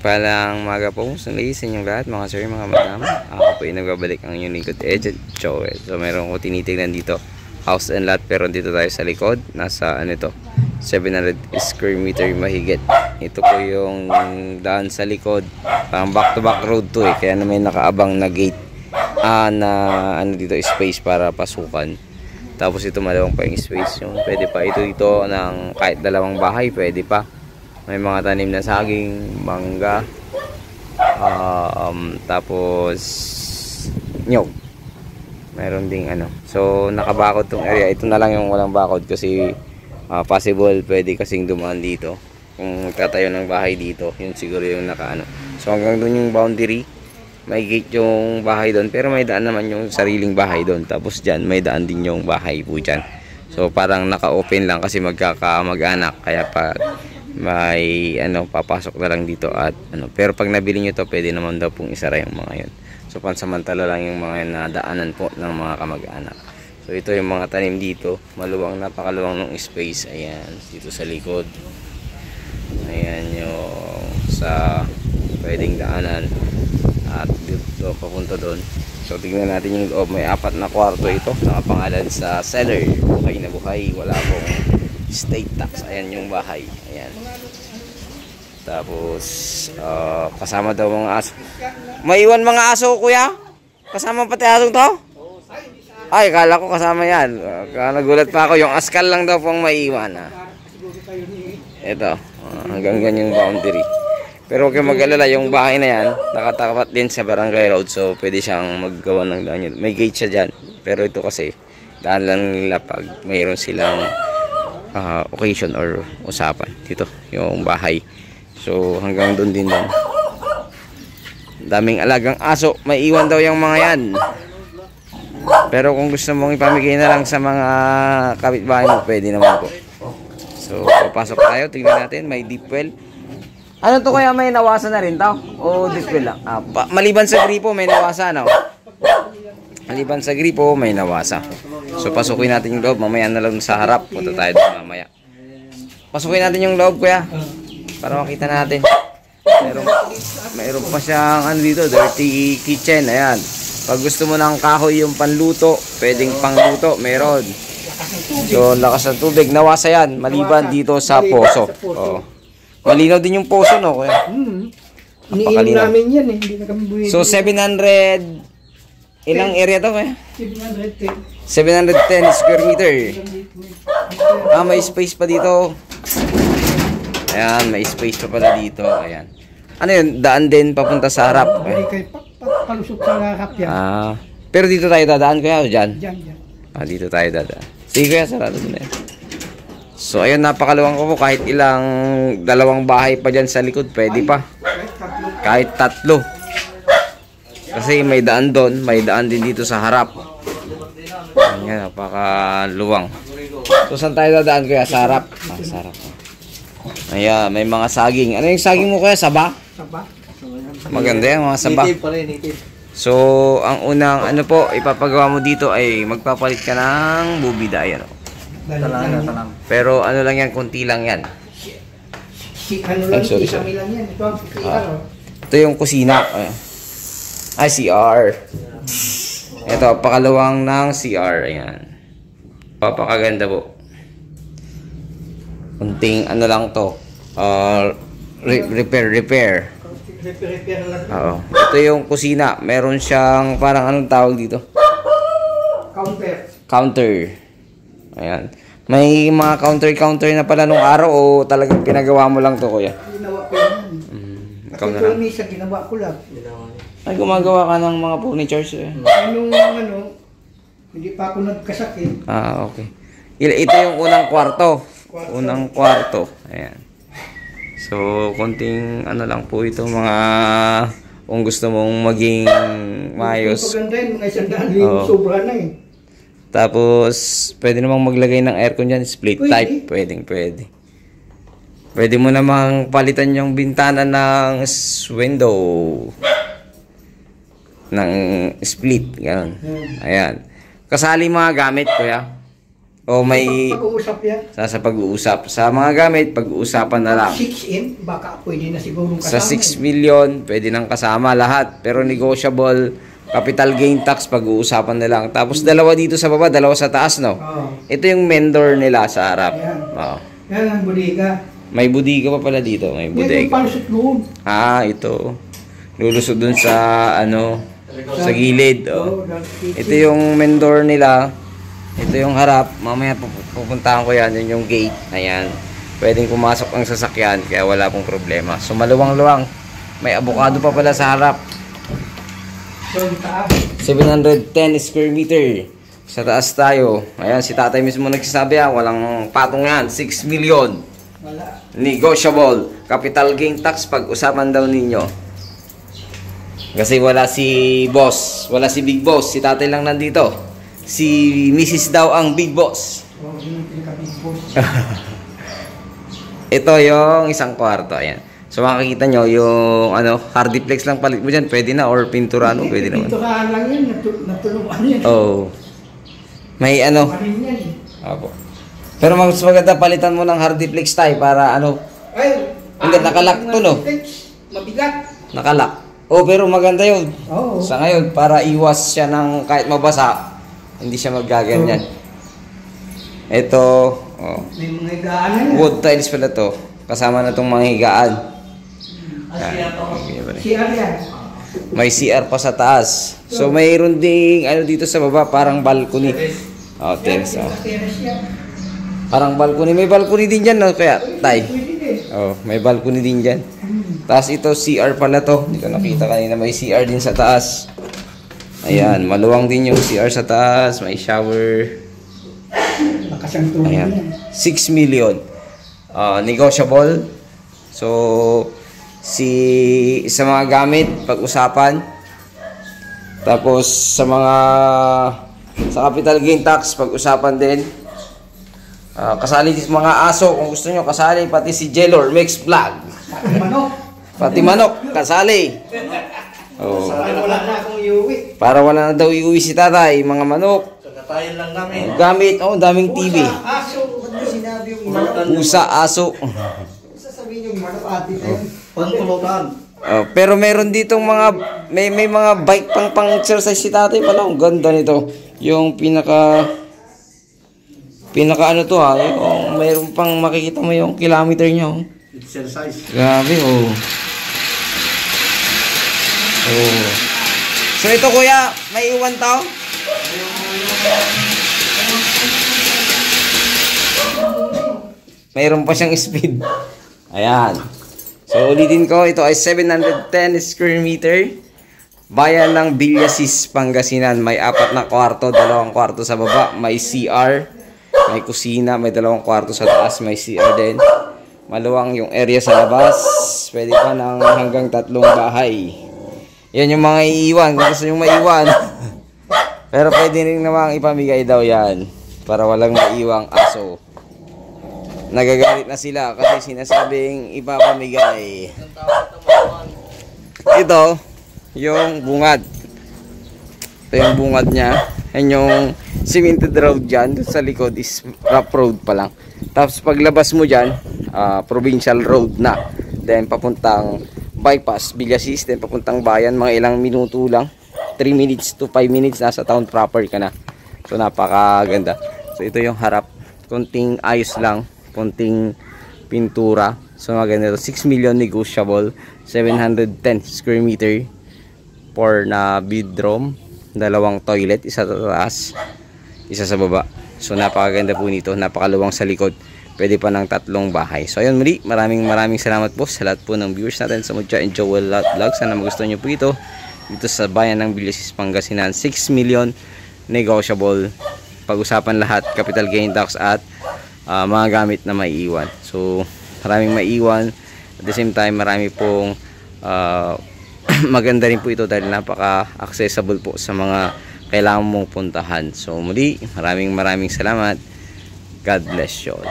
Palang maga po sa inyong lahat mga sir, mga madam. Ako po ay nagbabalik ang inyong lingkod, Agent Joel. So meron ko tinitignan dito, house and lot, pero dito tayo sa likod. Nasa ano ito, 700 square meter mahigit. Ito po yung daan sa likod. Parang back to back road to kaya na may nakaabang na gate na ano dito, space para pasukan. Tapos ito malawang pa yung space, yung pwede pa ito ng kahit dalawang bahay, pwede pa. May mga tanim na saging, mangga, tapos nyog. Mayroon ding ano. So nakabakod tong area. Ito na lang yung walang bakod kasi possible pwede kasing dumaan dito. Kung tatayo ng bahay dito, yun siguro yung nakaano. So hanggang doon yung boundary. May gate yung bahay doon, pero may daan naman yung sariling bahay doon. Tapos dyan, may daan din yung bahay po dyan. So parang naka-open lang kasi magkakamag-anak. Kaya pag may ano, papasok na lang dito at ano. Pero pag nabili nyo to, pwede naman daw pong isara yung mga yun. So pansamantala lang yung mga nadaanan po ng mga kamag-anak. So ito yung mga tanim dito. Maluwang, napakaluwang ng space. Ayan, dito sa likod. Ayan yung sa pwedeng daanan. At dito papunta doon. So tingnan natin yung loob. May 4 na kwarto ito. Nakapangalan sa seller. Buhay na buhay. Wala pong state tax. Ayan yung bahay. Ayan. Tapos kasama daw mga aso. May iwan mga aso, kuya? Kasama pati asong to? Ay, kala ko kasama yan. Nagulat pa ako. Yung askal lang daw pong maiwan. Ito. Hanggang ganyan yung boundary. Pero huwag kayong mag-alala, yung bahay na yan, nakatapat din sa barangay road. So, pwede siyang maggawa ng daan yun. May gate siya dyan. Pero ito kasi, daan lang nila pag mayroon silang occasion or usapan. Dito, yung bahay. So, hanggang doon din doon. Daming alagang aso. May iwan daw yung mga yan. Pero kung gusto mong ipamigay na lang sa mga kapitbahay mo, pwede naman po. So, papasok tayo. Tingnan natin. May deep well. Ano to kaya, may nawasa na rin tao? O deep well lang? Maliban sa gripo, may nawasa, no? Maliban sa gripo, may nawasa. So, pasukin natin yung loob. Mamaya na lang sa harap. Punta tayo doon mamaya. Pasukin natin yung loob, kuya. Para makita natin. Mayroon pa siyang ano dito, dirty kitchen. Ayan. Pag gusto mo ng kahoy yung panluto, pwedeng pangluto, meron. So, lakas ng tubig. Nawasa yan. Maliban dito sa poso. Oh. Malinaw din yung poso, no, kuya? Iniinom namin yan eh. Hindi na kami buhay. So, 700... Ilang area to, kuya? 710. 710 square meter. May space pa dito. Ayan, may space pa pala dito. Ayan. Ano yun? Daan din papunta sa harap. Hindi kayo palusot sa harap yan. Pero dito tayo dadaan, kuya, o dyan? Dyan. Dito tayo dadaan. Sige, kuya, sarado na yan. So, ayun, napakaluwang ko po. Kahit ilang dalawang bahay pa dyan sa likod, pwede pa. Kahit 3. Kasi may daan doon, may daan din dito sa harap. Ayan, napakaluwang. So, saan tayo dadaan, kuya? Sa harap. Sa harap. Ayan, may mga saging. Ano yung saging mo, kuya? Saba? Saba. Maganda yan, mga saba. Native pala, native. So, ang unang ano po, ipapagawa mo dito ay magpapalit ka ng bubida. Ayan, Talang. pero ano lang yan, konti lang yan. Ano lang, sorry. kami lang yan. Ito ang Ito yung kusina. Ay, CR. Ito, pakalawang ng CR. Ayan. Papakaganda po. Kunting ano lang to. Repair. Repair lang. Oo. Ito yung kusina. Meron siyang parang anong tawag dito? Counter. Ayan. May mga counter na pala nung araw o talagang pinagawa mo lang to, kuya? Ginawa ko yan. Ikaw na Kasi lang. minsan ginawa ko lang. Ay, gumagawa ka ng mga furnitures eh. Nung hindi pa ako nagkasakit. Okay. Ito yung unang kwarto. Unang kwarto. Ayan. So, konting ano lang po ito mga kung gusto mong maging maayos. Maganda yun, mga 100 yung sobra na eh. Tapos, pwede namang maglagay ng aircon dyan. Split type. Pwede. Pwede mo namang palitan yung bintana ng window. Ng split. Ganun. Ayan. Kasali mga gamit, kuya. O may Pag-uusap yan. sa pag-uusap. Sa mga gamit, pag-uusapan na lang. 6M, baka pwede na siguro Sa kasama. 6 million, pwede nang kasama lahat. Pero negotiable, capital gain tax, pag-uusapan na lang. Tapos dalawa dito sa baba, dalawa sa taas, no? Oo. Ito yung vendor nila sa harap. Ayan. Oo. Yan ang bodega. May budiga pa pala dito, may Yan yung bodega. palusot doon. Ito. Lulusot dun sa, sa gilid. Oh. Oo, Ito yung vendor nila. Ito yung harap. Mamaya pupuntahan ko yan. Yun yung gate. Ayan. Pwedeng pumasok ang sasakyan, kaya wala pong problema. So, maluwang-luwang. May avocado pa pala sa harap. So, taas. 710 square meter. Sa taas tayo. Ayan, si tatay mismo nagsasabi walang patong yan. 6 million. Wala. Negotiable. Capital gain tax pag-usapan daw ninyo. Kasi wala si boss. Wala si big boss. Si tatay lang nandito. Si Mrs. daw ang big boss. Oo, yun ang pinaka-big boss. Ito yung isang kwarto. Ayan. So makikita nyo yung hardiplex lang palit mo dyan. Pwede na. Or pinturano. Pwede naman. Pinturahan lang yun. Natulungan yan. Oh. May Marin yan eh. Apo. Pero mas maganda palitan mo ng hardiplex tayo para Ay, Hindi, nakalak to, no? Mabigat. nakalak. Oh, pero maganda yun. Oo. Sa ngayon, para iwas siya ng kahit mabasa, hindi siya maggaganyan. Ito, May mga higaan na yan. wood tiles pala to. Kasama na itong mga higaan. Si Aryan. May CR pa sa taas. So, mayroon ding dito sa baba, parang balcony. Oh, terrace. Oh. Terrace yan. Parang balcony. May balcony din dyan, no? Kaya, tay. Pwede din. Oh, may balcony din dyan. Tapos ito, CR pala to. Hindi ko nakita kanina. May CR din sa taas. Ayan, maluwang din yung CR sa taas. May shower. Lakas ang tubig Ayan. yan. 6 million. Negotiable. So, sa mga gamit, pag-usapan. Tapos, sa capital gain tax, pag-usapan din. Kasali sa mga aso, kung gusto nyo, kasali. Pati si Jelor, Mix Vlog. Ang manok. Pati manok, kasali. Oh. Ay, wala na akong iuwi. Para wala na daw iuwi si tatay, mga manok. Katayin lang namin. Gamit, daming TV. Aso. Ba't mo sinabi yung manok? Pusa, aso. Sasabihin yung manok ati na yun. Pantulutan. Pero meron ditong may mga bike pang-exercise si tatay pala. Ang ganda nito. Yung pinaka to yung mayroon pang makikita mo yung kilometer niya. Exercise. Grabe, So ito kuya, may iwan tao? Mayroon pa siyang speed. Ayan. So ulitin ko, ito ay 710 square meter. Bayan ng Villasis, Pangasinan. May 4 na kwarto, 2 kwarto sa baba. May CR, may kusina, may 2 kwarto sa taas, may CR din. Maluwang yung area sa labas. Pwede pa ng hanggang 3 bahay. Yan yung mga iiwan, kung gusto nyo maiwan. Pero pwede rin namang ipamigay daw yan. Para walang maiwang aso. Nagagalit na sila kasi sinasabing ipapamigay. Ito, yung bungad. Ito yung bungad niya. Yan yung cemented road dyan. Sa likod is rough road pa lang. Tapos paglabas mo dyan, provincial road na. Then papuntang bypass, Villasis. Then papuntang bayan, mga ilang minuto lang. 3 minutes to 5 minutes, nasa town proper ka na. So napakaganda. So ito yung harap. Konting ayos lang. Konting pintura. So maganda ito. 6 million negotiable. 710 square meter. For na bedroom. 2 toilet. Isa sa taas. Isa sa baba. So napakaganda po nito. Napakaluwang sa likod. Pwede pa ng 3 bahay. So ayun muli. Maraming salamat po sa lahat po ng viewers natin sa Mutya and Joel Vlog. Sana magustuhan nyo po ito. Dito sa bayan ng Villasis, Pangasinan. 6 million negotiable. Pag-usapan lahat. Capital gain tax at mga gamit na maiiwan. So maraming maiiwan. At the same time marami pong maganda rin po ito dahil napaka-accessible po sa mga kailangan mong puntahan. So muli, maraming salamat. God bless you all.